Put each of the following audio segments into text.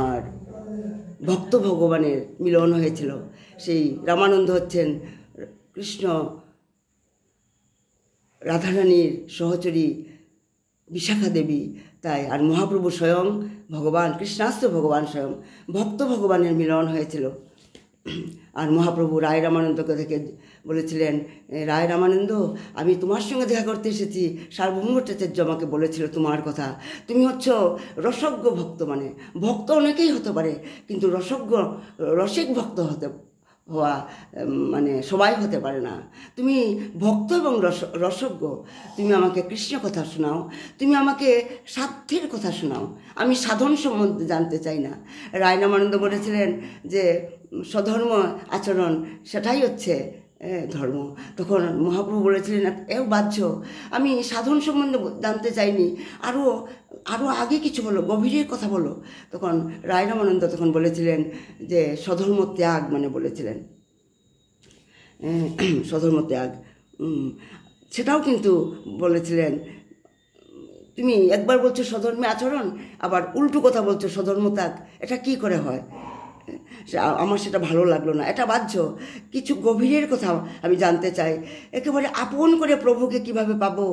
আর ভক্ত ভগবানের মিলন হয়েছিল। সেই রামানন্দ হচ্ছেন কৃষ্ণ রাধারানীর সহচরী বিশাখা দেবী, তাই আর মহাপ্রভু স্বয়ং ভগবান কৃষ্ণাস্ত ভগবান স্বয়ং ভক্ত ভগবানের মিলন হয়েছিল। আর মহাপ্রভু রায় রামানন্দকে দেখে বলেছিলেন, রায় রামানন্দ, আমি তোমার সঙ্গে দেখা করতে এসেছি। সার্বভৌম ভট্টাচার্য আমাকে বলেছিল তোমার কথা। তুমি হচ্ছ রসজ্ঞ ভক্ত, মানে ভক্ত অনেকেই হতে পারে, কিন্তু রসিক ভক্ত হওয়া মানে সবাই হতে পারে না। তুমি ভক্ত এবং রসজ্ঞ। তুমি আমাকে কৃষ্ণ কথা শোনাও, তুমি আমাকে সাধ্যের কথা শোনাও, আমি সাধন সম্বন্ধে জানতে চাই না। রায় রামানন্দ বলেছিলেন যে স্বধর্ম আচরণ সেটাই হচ্ছে ধর্ম। তখন মহাপ্রভু বলেছিলেন, এও বাহ্য, আমি সাধন সম্বন্ধে জানতে চাইনি, আরও আগে কিছু বলো, গভীরের কথা বলো। তখন রায় রামানন্দ তখন বলেছিলেন যে স্বধর্ম ত্যাগ, মানে বলেছিলেন স্বধর্ম ত্যাগ। সেটাও কিন্তু বলেছিলেন, তুমি একবার বলছো স্বধর্মে আচরণ, আবার উল্টো কথা বলছো স্বধর্ম ত্যাগ, এটা কি করে হয়? আমার সেটা ভালো লাগলো না। এটা বাহ্য, কিছু গভীরের কথা আমি জানতে চাই, একেবারে আপন করে প্রভুকে কিভাবে পাবো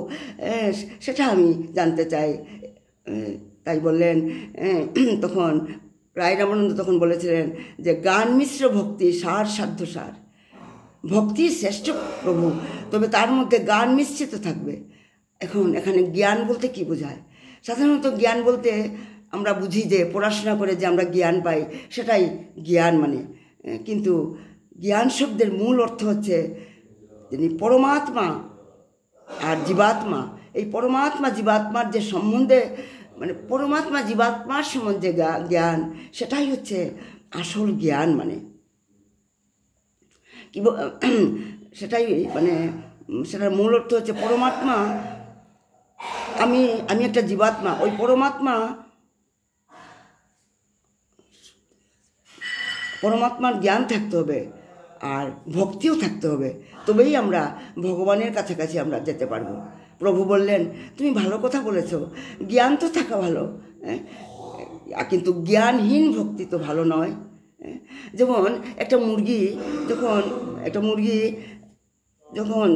সেটা আমি জানতে চাই। তাই বললেন, তখন রায় রামানন্দ তখন বলেছিলেন যে গান মিশ্র ভক্তি সার সাধ্য সার। ভক্তি শ্রেষ্ঠ প্রভু, তবে তার মধ্যে গান মিশ্রিত থাকবে। এখন এখানে জ্ঞান বলতে কি বোঝায়? সাধারণত জ্ঞান বলতে আমরা বুঝি যে পড়াশোনা করে যে আমরা জ্ঞান পাই, সেটাই জ্ঞান মানে। কিন্তু জ্ঞান শব্দের মূল অর্থ হচ্ছে যিনি পরমাত্মা আর জীবাত্মা, এই পরমাত্মা জীবাত্মার যে সম্বন্ধে, মানে পরমাত্মা জীবাত্মার সম্বন্ধে জ্ঞান, সেটাই হচ্ছে আসল জ্ঞান। মানে কি সেটাই মানে সেটার মূল অর্থ হচ্ছে পরমাত্মা, আমি একটা জীবাত্মা, ওই পরমাত্মার জ্ঞান থাকতে হবে আর ভক্তিও থাকতে হবে, তবেই আমরা ভগবানের কাছাকাছি আমরা যেতে পারবো। প্রভু বললেন, তুমি ভালো কথা বলেছো, জ্ঞান তো থাকা ভালো, কিন্তু জ্ঞানহীন ভক্তি তো ভালো নয়। যেমন একটা মুরগি যখন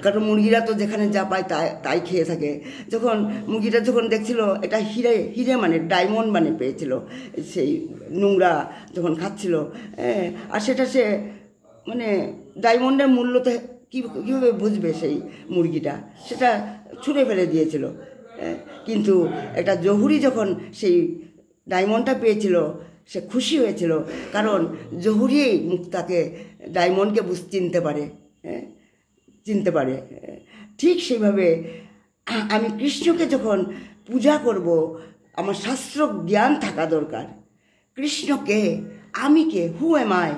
কারণ মুরগিরা তো যেখানে যা পায় তাই খেয়ে থাকে। যখন মুরগিটা যখন দেখছিল এটা হিরে মানে ডায়মন্ড মানে পেয়েছিল, সেই নোংরা যখন খাচ্ছিল, আর সেটা সে মানে ডায়মন্ডের মূল্যতে কীভাবে বুঝবে সেই মুরগিটা, সেটা ছুঁড়ে ফেলে দিয়েছিল। কিন্তু একটা জহুরি যখন সেই ডায়মন্ডটা পেয়েছিল, সে খুশি হয়েছিল, কারণ জহুরিই মুক্তাকে ডায়মন্ডকে চিনতে পারে। ঠিক সেইভাবে আমি কৃষ্ণকে যখন পূজা করব, আমার শাস্ত্র জ্ঞান থাকা দরকার। কৃষ্ণকে, আমি কে, হু এম আই,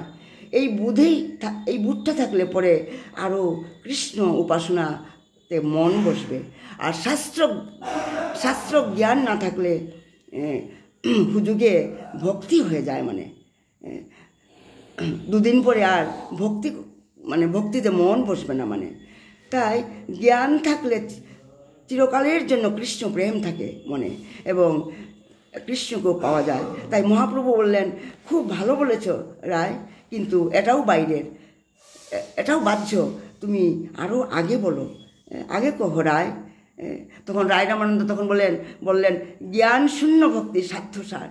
এই বুদ্ধটা থাকলে পরে আরও কৃষ্ণ উপাসনাতে মন বসবে। আর শাস্ত্র জ্ঞান না থাকলে হুজুগে ভক্তি হয়ে যায়, মানে দুদিন পরে আর ভক্তিতে মন বসবে না। মানে তাই জ্ঞান থাকলে চিরকালের জন্য কৃষ্ণ প্রেম থাকে মনে, এবং কৃষ্ণকেও পাওয়া যায়। তাই মহাপ্রভু বললেন, খুব ভালো বলেছ রায়, কিন্তু এটাও বাইরের, এটাও বাহ্য, তুমি আরও আগে বলো, আগে কহ রায়। তখন রায় রামানন্দ তখন বললেন জ্ঞান শূন্য ভক্তি সাধ্যসার।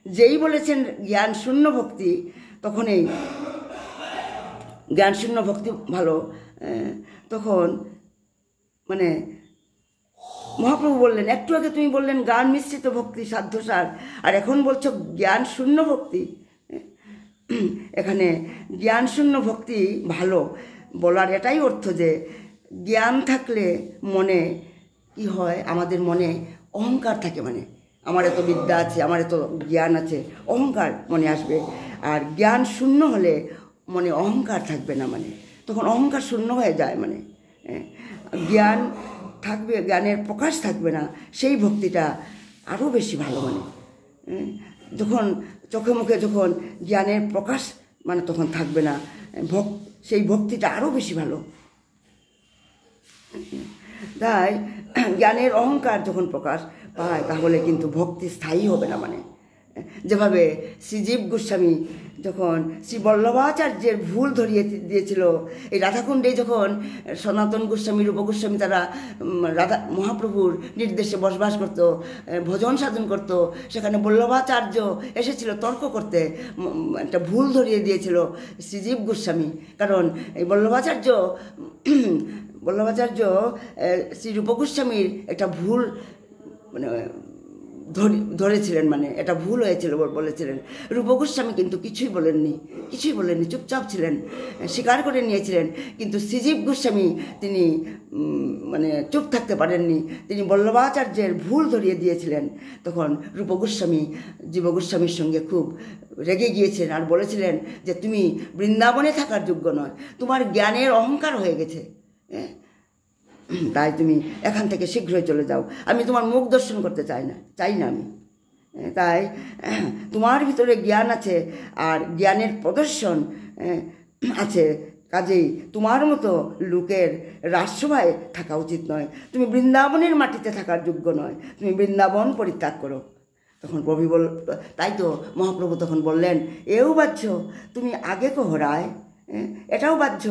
যেই বলেছেন জ্ঞান শূন্য ভক্তি, তখনই জ্ঞান শূন্য ভক্তি ভালো। তখন মানে মহাপ্রভু বললেন, একটু আগে তুমি বললেন জ্ঞান মিশ্রিত ভক্তি সাধ্যসার, আর এখন বলছো জ্ঞান শূন্য ভক্তি। এখানে জ্ঞান শূন্য ভক্তি ভালো বলার এটাই অর্থ যে জ্ঞান থাকলে মনে কি হয়, আমাদের মনে অহংকার থাকে, মানে আমার এত বিদ্যা আছে, আমার এত জ্ঞান আছে, অহংকার মনে আসবে। আর জ্ঞান শূন্য হলে মনে অহংকার থাকবে না, মানে তখন অহংকার শূন্য হয়ে যায়, মানে জ্ঞান থাকবে, জ্ঞানের প্রকাশ থাকবে না, সেই ভক্তিটা আরও বেশি ভালো। মানে যখন চোখে মুখে যখন জ্ঞানের প্রকাশ মানে তখন থাকবে না, সেই ভক্তিটা আরও বেশি ভালো। তাই জ্ঞানের অহংকার যখন প্রকাশ পায়, তাহলে কিন্তু ভক্তি স্থায়ী হবে না। মানে যেভাবে শ্রীজীব গোস্বামী যখন শ্রী বল্লভাচার্যের ভুল ধরিয়ে দিয়েছিল, এই রাধাকুণ্ডে যখন সনাতন গোস্বামী, রূপ গোস্বামী তারা রাধা মহাপ্রভুর নির্দেশে বসবাস করত, ভজন সাধন করত, সেখানে বল্লভাচার্য এসেছিল তর্ক করতে, একটা ভুল ধরিয়ে দিয়েছিল শ্রীজীব গোস্বামী। কারণ এই বল্লভাচার্য শ্রী রূপ গোস্বামীর একটা ভুল মানে ধরেছিলেন, মানে এটা ভুল হয়েছিল বলেছিলেন। রূপ গোস্বামী কিন্তু কিছুই বলেননি, চুপচাপ ছিলেন, স্বীকার করে নিয়েছিলেন। কিন্তু শ্রীজীব গোস্বামী তিনি মানে চুপ থাকতে পারেননি, তিনি বল্লভাচার্যের ভুল ধরিয়ে দিয়েছিলেন। তখন রূপ গোস্বামী জীব গোস্বামীর সঙ্গে খুব রেগে গিয়েছিলেন আর বলেছিলেন যে তুমি বৃন্দাবনে থাকার যোগ্য নয়, তোমার জ্ঞানের অহংকার হয়ে গেছে, তাই তুমি এখান থেকে শীঘ্রই চলে যাও, আমি তোমার মুখ দর্শন করতে চাই না আমি। তাই তোমার ভিতরে জ্ঞান আছে আর জ্ঞানের প্রদর্শন আছে, কাজেই তোমার মতো লোকের রাজসভায় থাকা উচিত নয়, তুমি বৃন্দাবনের মাটিতে থাকার যোগ্য নয়, তুমি বৃন্দাবন পরিত্যাগ করো। তখন প্রভু তাই তো মহাপ্রভু তখন বললেন, এও বাহ্য, তুমি আগে কহ রায়, এটাও বাহ্য।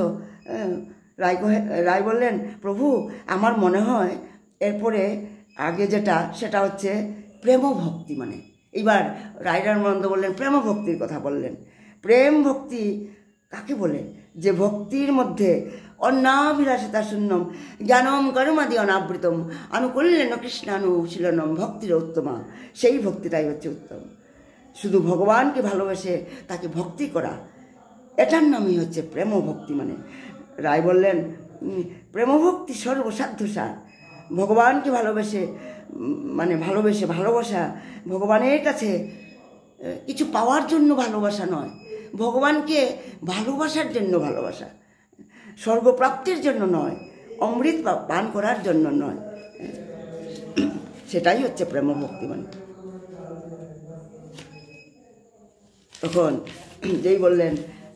রায় বললেন, প্রভু আমার মনে হয় এরপরে আগে যেটা সেটা হচ্ছে প্রেম ভক্তি। মানে এইবার রায়রামানন্দ বললেন প্রেম ভক্তির কথা বললেন। প্রেম ভক্তি কাকে বলে? যে ভক্তির মধ্যে অন্নাভিলাষিতা শূন্যম জ্ঞানম কর্মাদি অনাবৃতম আনুকূল্যেন কৃষ্ণানুশীলনম ভক্তির উত্তমা, সেই ভক্তিটাই হচ্ছে উত্তম। শুধু ভগবানকে ভালোবেসে তাকে ভক্তি করা, এটার নামই হচ্ছে প্রেম ভক্তি। মানে রায় বললেন প্রেমভক্তি সর্বসাধ্যসার, ভগবানকে ভালোবাসা, ভগবানের কাছে কিছু পাওয়ার জন্য ভালোবাসা নয়, ভগবানকে ভালোবাসার জন্য ভালোবাসা, স্বর্গপ্রাপ্তির জন্য নয়, অমৃত পান করার জন্য নয়, সেটাই হচ্ছে প্রেমভক্তি। মানে তখন যেই বললেন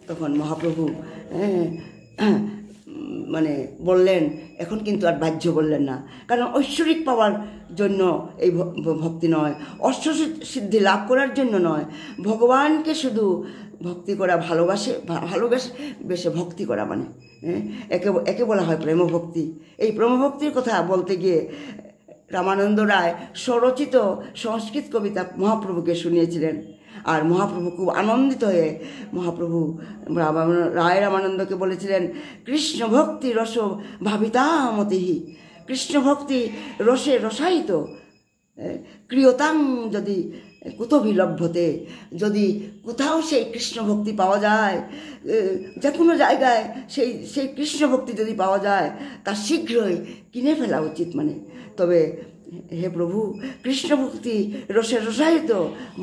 তখন মহাপ্রভু মানে বললেন, এখন কিন্তু আর বাহ্য বললেন না, কারণ ঐশ্বরিক পাওয়ার জন্য এই ভক্তি নয়, অষ্টসিদ্ধি লাভ করার জন্য নয়, ভগবানকে শুধু ভক্তি করা, ভালোবেসে ভক্তি করা, মানে একে বলা হয় প্রেমভক্তি। এই প্রেমভক্তির কথা বলতে গিয়ে রামানন্দ রায় স্বরচিত সংস্কৃত কবিতা মহাপ্রভুকে শুনিয়েছিলেন। আর মহাপ্রভু খুব আনন্দিত হয়ে মহাপ্রভু রায় রামানন্দকে বলেছিলেন, কৃষ্ণ ভক্তি রস ভাবিতামতিহি, কৃষ্ণ ভক্তি রসে রসায়িত, ক্রিয়তাং যদি কুতভি লভ্যতে, যদি কোথাও সেই কৃষ্ণ ভক্তি পাওয়া যায়, যে কোনো জায়গায় সেই কৃষ্ণ ভক্তি যদি পাওয়া যায় তা শীঘ্রই কিনে ফেলা উচিত। মানে তবে হে প্রভু, কৃষ্ণ ভক্তি রসে রসায়িত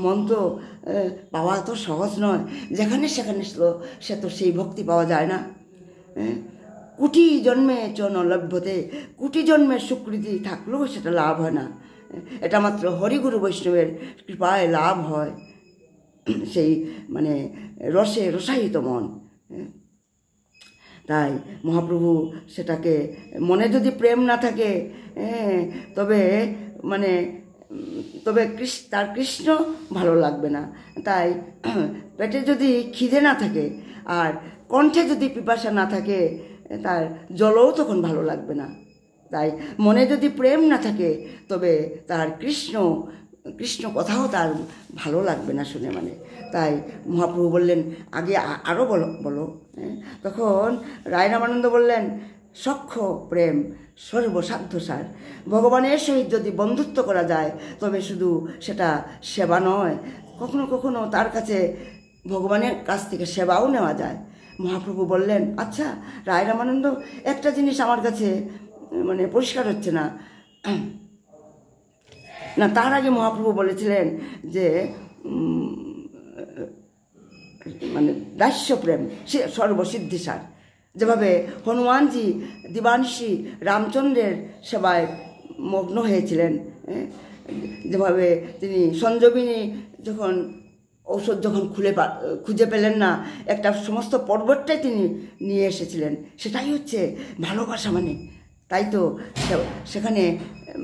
মন্ত্র পাওয়া তো সহজ নয়, যেখানে সেখানে সে তো সেই ভক্তি পাওয়া যায় না। কোটি জন্মে চ ন লভ্যতে, কোটি জন্মের স্বীকৃতি থাকলেও সেটা লাভ হয় না, এটা মাত্র হরিগুরু বৈষ্ণবের কৃপায় লাভ হয়, সেই মানে রসে রসায়িত মন। তাই মহাপ্রভু সেটাকে, মনে যদি প্রেম না থাকে তবে তার কৃষ্ণ ভালো লাগবে না। তাই পেটে যদি খিদে না থাকে আর কণ্ঠে যদি পিপাসা না থাকে, তার জলও তখন ভালো লাগবে না। তাই মনে যদি প্রেম না থাকে তবে তার কৃষ্ণ কথাও তার ভালো লাগবে না শুনে। মানে তাই মহাপ্রভু বললেন, আগে আরও বলো। তখন রায় রামানন্দ বললেন, সখ্য প্রেম সর্বসাধ্যসার, ভগবানের সহিত যদি বন্ধুত্ব করা যায় তবে শুধু সেটা সেবা নয়, কখনো কখনো তার কাছে ভগবানের কাছ থেকে সেবাও নেওয়া যায়। মহাপ্রভু বললেন, আচ্ছা রায় রামানন্দ, একটা জিনিস আমার কাছে মানে পরিষ্কার হচ্ছে না। তার আগে মহাপ্রভু বলেছিলেন যে মানে দাস্য প্রেম সর্বসিদ্ধিসার, যেভাবে হনুমানজি দিবাংশী রামচন্দ্রের সেবায় মগ্ন হয়েছিলেন, যেভাবে তিনি সঞ্জীবিনী যখন ঔষধ খুঁজে পেলেন না, একটা সমস্ত পর্বতটাই তিনি নিয়ে এসেছিলেন, সেটাই হচ্ছে ভালোবাসা। মানে তাই তো সেখানে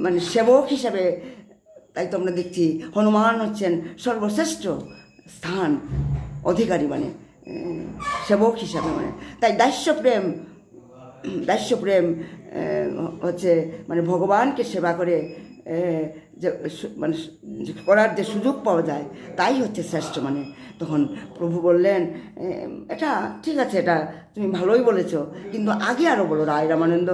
মানে সেবক হিসাবে তাই তো আমরা দেখছি হনুমান হচ্ছেন সর্বশ্রেষ্ঠ স্থান অধিকারী, মানে সেবক হিসাবে, মানে তাই দাস্যপ্রেম হচ্ছে মানে ভগবানকে সেবা করে যে মানে করার যে সুযোগ পাওয়া যায় তাই হচ্ছে শ্রেষ্ঠ। মানে তখন প্রভু বললেন, এটা ঠিক আছে, এটা তুমি ভালোই বলেছ, কিন্তু আগে আরও বলো। রায় রামানন্দ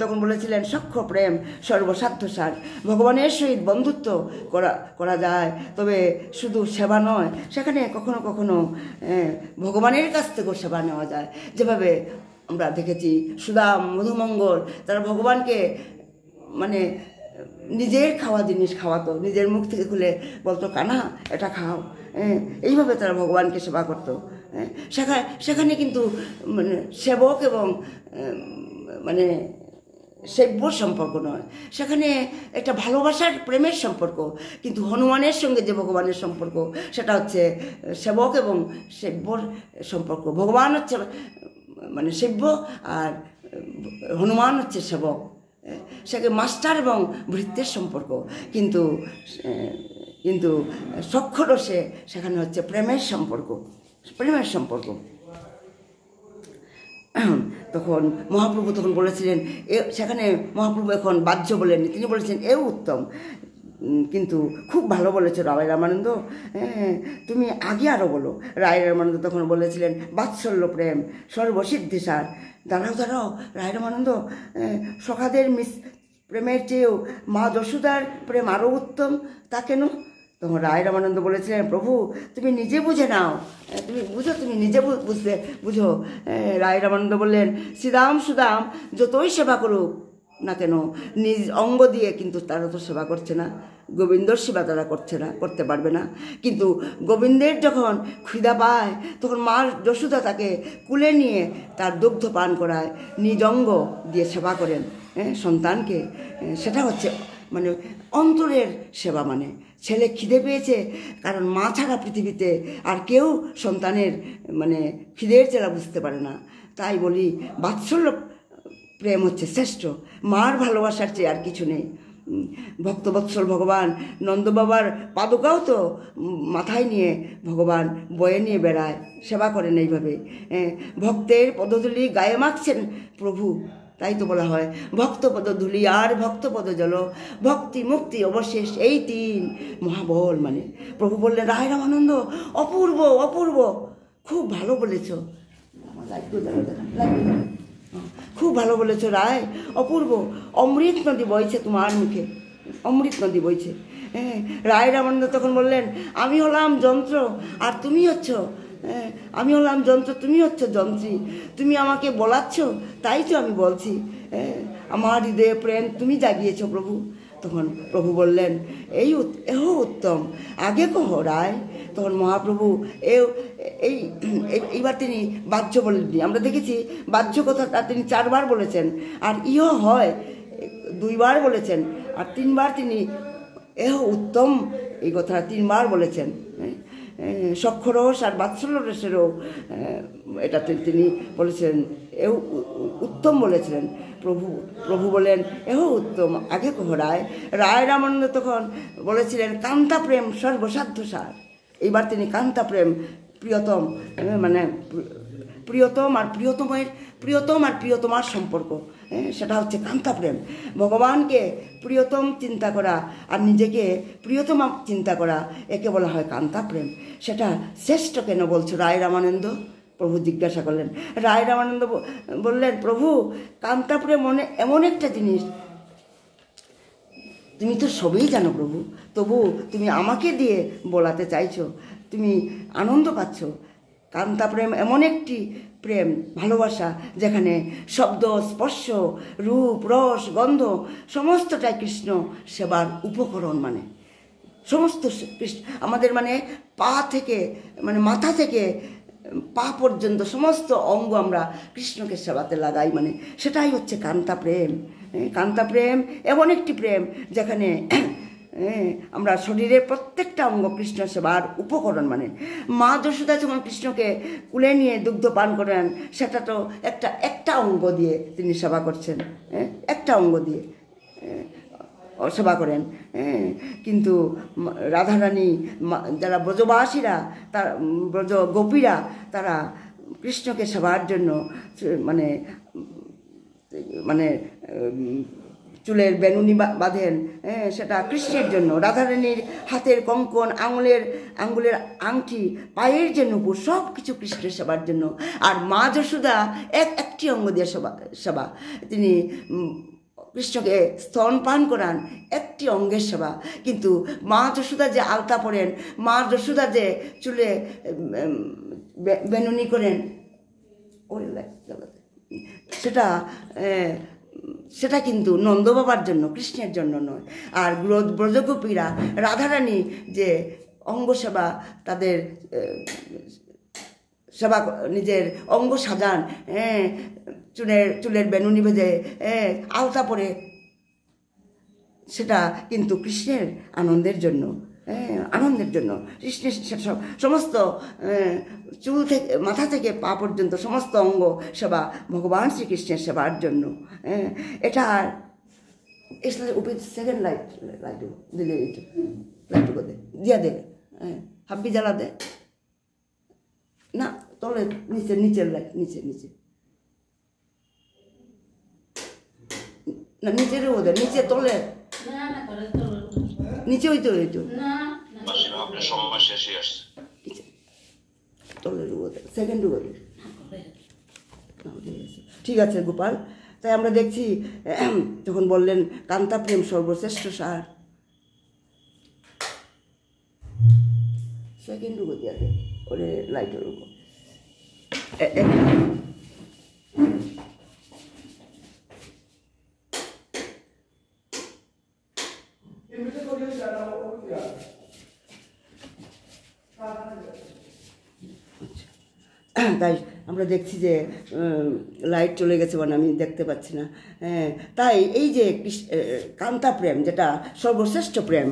তখন বলেছিলেন, সখ্য প্রেম সর্বসাধ্যসার, ভগবানের সহিত বন্ধুত্ব করা যায়, তবে শুধু সেবা নয়, সেখানে কখনো কখনো ভগবানের কাছ থেকেও সেবা নেওয়া যায়। যেভাবে আমরা দেখেছি সুদাম, মধুমঙ্গল, তারা ভগবানকে মানে নিজের খাওয়া জিনিস খাওয়াতো, নিজের মুখ থেকে খুলে বলতো, কানা এটা খাও। এইভাবে তারা ভগবানকে সেবা করতো। সেখানে কিন্তু মানে সেবক এবং মানে সেব্য সম্পর্ক নয়, সেখানে একটা ভালোবাসার প্রেমের সম্পর্ক। কিন্তু হনুমানের সঙ্গে যে ভগবানের সম্পর্ক, সেটা হচ্ছে সেবক এবং সেব্যর সম্পর্ক। ভগবান হচ্ছে মানে সেব্য আর হনুমান হচ্ছে সেবক। সেখানে মাস্টার এবং ভৃত্যের সম্পর্ক, কিন্তু সক্ষরসে সেখানে হচ্ছে প্রেমের সম্পর্ক। তখন মহাপ্রভু তখন বলেছিলেন, সেখানে মহাপ্রভু এখন বাহ্য বলেননি, তিনি বলেছেন এও উত্তম। কিন্তু খুব ভালো বলেছো রায় রামানন্দ, তুমি আগে আরও বলো। রায় রামানন্দ তখন বলেছিলেন, বাৎসল্য প্রেম সর্বসিদ্ধিসার। দাঁড়াও রায় রামানন্দ, সখাদের প্রেমের চেয়েও মা যশোদার প্রেম আরও উত্তম, তা কেন? তখন রায় রামানন্দ বলেছিলেন, প্রভু তুমি নিজে বুঝে নাও, তুমি নিজে বুঝো। রায় রামানন্দ বললেন, শ্রীরাম সুদাম যতই সেবা করুক না কেন, নিজ অঙ্গ দিয়ে কিন্তু তারা তো সেবা করছে না, গোবিন্দর সেবা তারা করতে পারবে না। কিন্তু গোবিন্দের যখন ক্ষুধা পায়, তখন মা যশোদা তাকে কুলে নিয়ে তার দুগ্ধ পান করায়, নিজ অঙ্গ দিয়ে সেবা করেন সন্তানকে। সেটা হচ্ছে মানে অন্তরের সেবা। মানে ছেলে খিদে পেয়েছে, কারণ মা ছাড়া পৃথিবীতে আর কেউ সন্তানের মানে খিদের চেলা বুঝতে পারে না। তাই বলি বাৎসল্য প্রেম হচ্ছে শ্রেষ্ঠ, মার ভালোবাসার চেয়ে আর কিছু নেই। ভক্তবৎসল ভগবান নন্দবাবার পাদুকাও তো মাথায় নিয়ে ভগবান বয়ে নিয়ে বেড়ায়, সেবা করেন এইভাবে। ভক্তের পদধূলি গায়ে মাখছেন প্রভু, তাই তো বলা হয় ভক্তপদ ধূলি আর ভক্তপদ জল, ভক্তি মুক্তি অবশেষ এই তিন মহাবল। মানে প্রভু বললেন, রায় রামানন্দ অপূর্ব, খুব ভালো বলেছ, খুব ভালো বলেছ রায়, অপূর্ব। অমৃত নদী বইছে তোমার মুখে, অমৃত নদী বইছে। রায় রামানন্দ তখন বললেন, আমি হলাম যন্ত্র আর তুমি হচ্ছ, আমি হলাম যন্ত্র, তুমি হচ্ছ যন্ত্রী, তুমি আমাকে বলাচ্ছ তাই তো আমি বলছি, আমার হৃদয়ে প্রেম তুমি জাগিয়েছ প্রভু। তখন প্রভু বললেন, এও উত্তম, আগে কহ রায়। তখন মহাপ্রভু এইবার তিনি বাহ্য বলেননি। আমরা দেখেছি বাহ্য কথাটা তিনি 4 বার বলেছেন, আর ইহ হয় 2 বার বলেছেন, আর 3 বার তিনি এহ উত্তম এই কথাটা 3 বার বলেছেন। সক্ষরস আর বাৎসল্য রসেরও এটাতে তিনি বলেছেন, এও উত্তম বলেছিলেন। প্রভু বলেন, এও উত্তম, আগে কহ রায়। রায় রামানন্দ তখন বলেছিলেন, কান্তা প্রেম সর্বসাধ্যসার। এইবার তিনি কান্তা প্রেম প্রিয়তম, মানে প্রিয়তম আর প্রিয়তমার সম্পর্ক, সেটা হচ্ছে কান্তা প্রেম। ভগবানকে প্রিয়তম চিন্তা করা আর নিজেকে প্রিয়তমা চিন্তা করা, একে বলা হয় কান্তা প্রেম। সেটা শ্রেষ্ঠ কেন বলছো রায় রামানন্দ? প্রভু জিজ্ঞাসা করলেন। রায় রামানন্দ বললেন, প্রভু কান্তা প্রেম এমন একটা জিনিস, তুমি তো সবই জানো প্রভু, তবু তুমি আমাকে দিয়ে বলাতে চাইছো, তুমি আনন্দ পাচ্ছ। কান্তা প্রেম এমন একটি প্রেম, ভালোবাসা, যেখানে শব্দ, স্পর্শ, রূপ, রস, গন্ধ সমস্তটাই কৃষ্ণ সেবার উপকরণ। মানে সমস্ত আমাদের মানে পা থেকে মানে মাথা থেকে পা পর্যন্ত সমস্ত অঙ্গ আমরা কৃষ্ণকে সেবাতে লাগাই। মানে সেটাই হচ্ছে কান্তা প্রেম। কান্তা প্রেম এমন একটি প্রেম যেখানে আমরা শরীরের প্রত্যেকটা অঙ্গ কৃষ্ণ সেবার উপকরণ। মানে মা যশোদা যখন কৃষ্ণকে কুলে নিয়ে দুগ্ধ পান করেন, সেটা তো একটা অঙ্গ দিয়ে তিনি সেবা করছেন, একটা অঙ্গ দিয়ে। সেবা করেন। কিন্তু রাধারানী যারা ব্রজবাসীরা, তার ব্রজ গোপীরা, তারা কৃষ্ণকে সেবার জন্য মানে মানে চুলের বেনুনি বাঁধেন, সেটা কৃষ্ণের জন্য। রাধারানীর হাতের কঙ্কন, আঙুলের আংটি, পায়ের যে নূপুর, সব কিছু কৃষ্ণের সেবার জন্য। আর মা যশোদা একটি অঙ্গ দিয়ে সেবা, তিনি কৃষ্ণকে স্তন পান করান, একটি অঙ্গের সেবা। কিন্তু মা যশোদা যে আলতা পরেন, মা যশোদা যে চুলে বেনুনি করেন, সেটা কিন্তু নন্দবাবার জন্য, কৃষ্ণের জন্য নয়। আর ব্রজগোপীরা রাধারানী যে অঙ্গ সেবা, তাদের সেবা, নিজের অঙ্গ সাজান, চুলের বেনুনি বেঁধে আলতা পরে, সেটা কিন্তু কৃষ্ণের আনন্দের জন্য, আনন্দের জন্য। কৃষ্ণের সমস্ত চুল থেকে, মাথা থেকে পা পর্যন্ত সমস্ত অঙ্গ সেবা ভগবান শ্রীকৃষ্ণের সেবার জন্য। এটা সেকেন্ড লাইট দিলে, লাইট দে দিয়া দে, হাব্বি জ্বালা দে না, তলে নিচের লাইট, নিচে না, নিচের ওদের নিচে, তলে নিচে, ওই তো তলের ওদের সেকেন্ড ওদের। ঠিক আছে গোপাল, তাই আমরা দেখছি যখন বললেন কান্তা প্রেম সর্বশ্রেষ্ঠ সার, সেকেন্ড রুগো দিয়ে ওরে লাইটের উপর তাই আমরা দেখছি যে লাইট চলে গেছে, মানে আমি দেখতে পাচ্ছি না। তাই এই যে কান্তা প্রেম, যেটা সর্বশ্রেষ্ঠ প্রেম,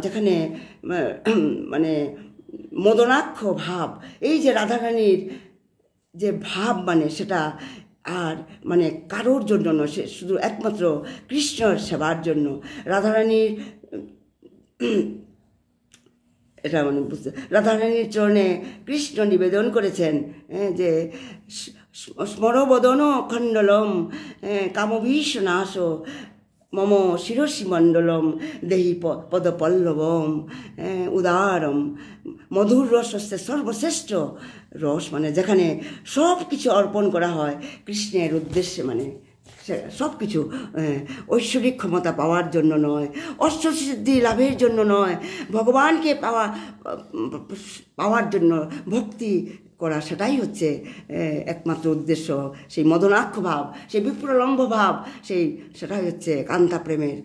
যেখানে মানে মদনাক্ষ ভাব, এই যে রাধারানীর যে ভাব, মানে সেটা আর মানে কারোর জন্য নয়, সে শুধু একমাত্র কৃষ্ণর সেবার জন্য। রাধারানীর এটা মানে বুঝতে, রাধারানীর চরণে কৃষ্ণ নিবেদন করেছেন যে স্মরবদন খণ্ডলম কামভীষ নাশ মম শিরসি মণ্ডলম দেহি পদপল্লবম উদারম। মধুর রস হচ্ছে সর্বশ্রেষ্ঠ রস, মানে যেখানে সব কিছু অর্পণ করা হয় কৃষ্ণের উদ্দেশ্যে, মানে সব কিছু ঐশ্বরিক ক্ষমতা পাওয়ার জন্য নয়, অষ্টসিদ্ধি লাভের জন্য নয়, ভগবানকে পাওয়ার জন্য ভক্তি করা, সেটাই হচ্ছে একমাত্র উদ্দেশ্য। সেই মদনাক্ষ ভাব, সেই বিপ্রলম্ব ভাব, সেটাই হচ্ছে কান্তা প্রেমের,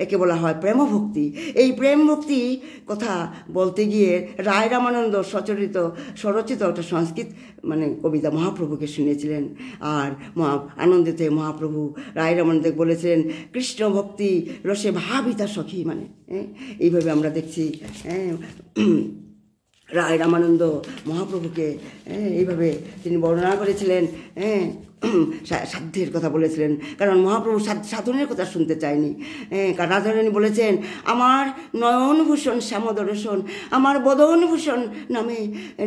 একে বলা হয় প্রেম ভক্তি। এই প্রেম ভক্তি কথা বলতে গিয়ে রায় রামানন্দ স্বরচিত একটা সংস্কৃত মানে কবিতা মহাপ্রভুকে শুনিয়েছিলেন। আর আনন্দিতে মহাপ্রভু রায় রামানন্দ বলেছিলেন, কৃষ্ণ ভক্তি রসে ভাবিতা সখী, মানে এইভাবে আমরা দেখছি রায় রামানন্দ মহাপ্রভুকে এইভাবে তিনি বর্ণনা করেছিলেন, সাধ্যের কথা বলেছিলেন, কারণ মহাপ্রভু সাধনের কথা শুনতে চায়নি। কারণ রাধারানী বলেছেন, আমার নয়নভূষণ শ্যামদর্শন, আমার বদনভূষণ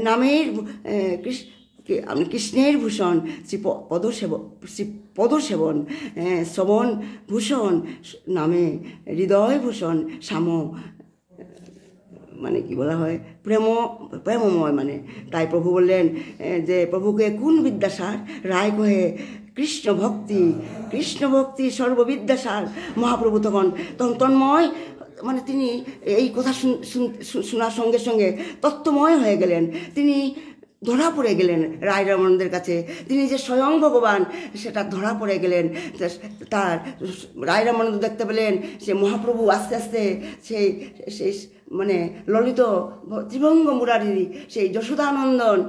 নামের কৃষ্ণের ভূষণ শ্রী পদসেবন, শ্রবণ ভূষণ নামে হৃদয়ভূষণ শ্যাম, মানে কি বলা হয় প্রেমময়, মানে তাই প্রভু বললেন যে প্রভুকে কোন বিদ্যাসার, রায় কহে কৃষ্ণ ভক্তি সর্ববিদ্যাসার। মহাপ্রভু তখন তন্ময়, মানে তিনি এই কথা শোনার সঙ্গে সঙ্গে তত্ত্বময় হয়ে গেলেন, তিনি ধরা পড়ে গেলেন রায় রামানন্দের কাছে, তিনি যে স্বয়ং ভগবান সেটা ধরা পড়ে গেলেন। তার রায় রামানন্দ দেখতে পেলেন সে মহাপ্রভু আস্তে আস্তে সেই মানে ললিত ত্রিভঙ্গ মুরারি সেই যশোদানন্দন,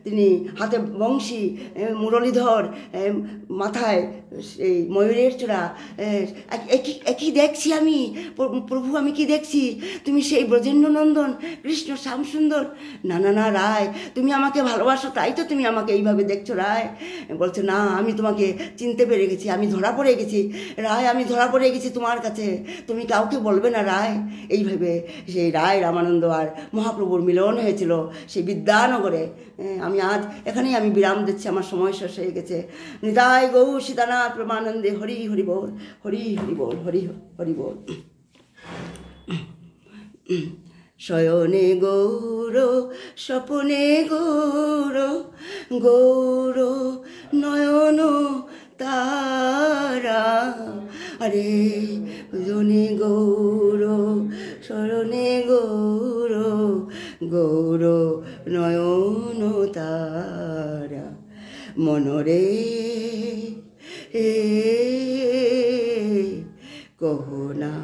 তিনি হাতে বংশী, মুরলীধর, মাথায় সেই ময়ূরের চূড়া, একই দেখছি আমি। প্রভু আমি কি দেখছি? তুমি সেই ব্রজেন্দ্রনন্দন কৃষ্ণ শ্যামসুন্দর। না না না রায়, তুমি আমাকে ভালোবাসো, তাই তো তুমি আমাকে এইভাবে দেখছো রায়। বলছে না, আমি তোমাকে চিনতে পেরে গেছি, আমি ধরা পড়ে গেছি রায়, আমি ধরা পড়ে গেছি তোমার কাছে, তুমি কাউকে বলবে না রায়। এইভাবে সেই রায় রামানন্দ আর মহাপ্রভুর মিলন হয়েছিল সেই বিদ্যানগরে। আমি আজ এখানেই আমি বিরাম দিচ্ছি, আমার সময় শেষ হয়ে গেছে। নিতাই গৌর সীতানাথ প্রেমানন্দে হরি হরি বল, হরি হরি বল, হরি হরি বল। শয়নে গৌর স্বপনে গৌর, গৌর নয়ন তারা, আরে জনে গৌর শরণে গৌর, গৌর নয়ন তারা, মনরে কহনা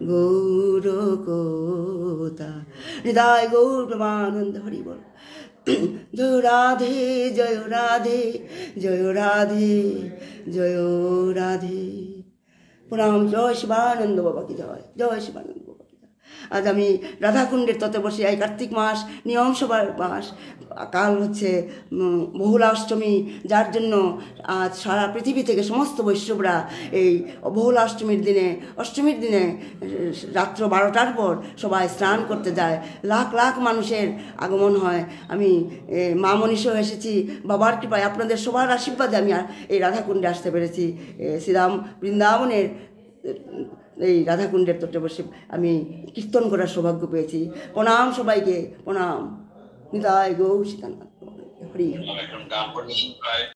গৌর কোথা। হৃদয় গৌর প্রেমানন্দ হরি বল। জয় রাধে জয় রাধে জয় রাধে জয় রাধে। প্রণাম। জয় শিবানন্দ বাবা কি জয়, জয় শিবানন্দ বাবা কি জয়। আজ আমি রাধাকুণ্ডের ততে বসে, এই কার্তিক মাস নিয়ম সভার মাস, কাল হচ্ছে বহুলা অষ্টমী, যার জন্য আজ সারা পৃথিবী থেকে সমস্ত বৈষ্ণবরা এই বহুলা অষ্টমীর দিনে, অষ্টমীর দিনে রাত্র 12টার পর সবাই স্নান করতে যায়, লাখ লাখ মানুষের আগমন হয়। আমি মা মনীষও এসেছি, বাবার কৃপায় আপনাদের সবার আশীর্বাদে আমি এই রাধাকুণ্ডে আসতে পেরেছি। শ্রীরাম বৃন্দাবনের এই রাধাকুণ্ডের তটে বসে আমি কীর্তন করার সৌভাগ্য পেয়েছি। প্রণাম সবাইকে, প্রণাম। নিতাই গৌর সীতানাথ হরি।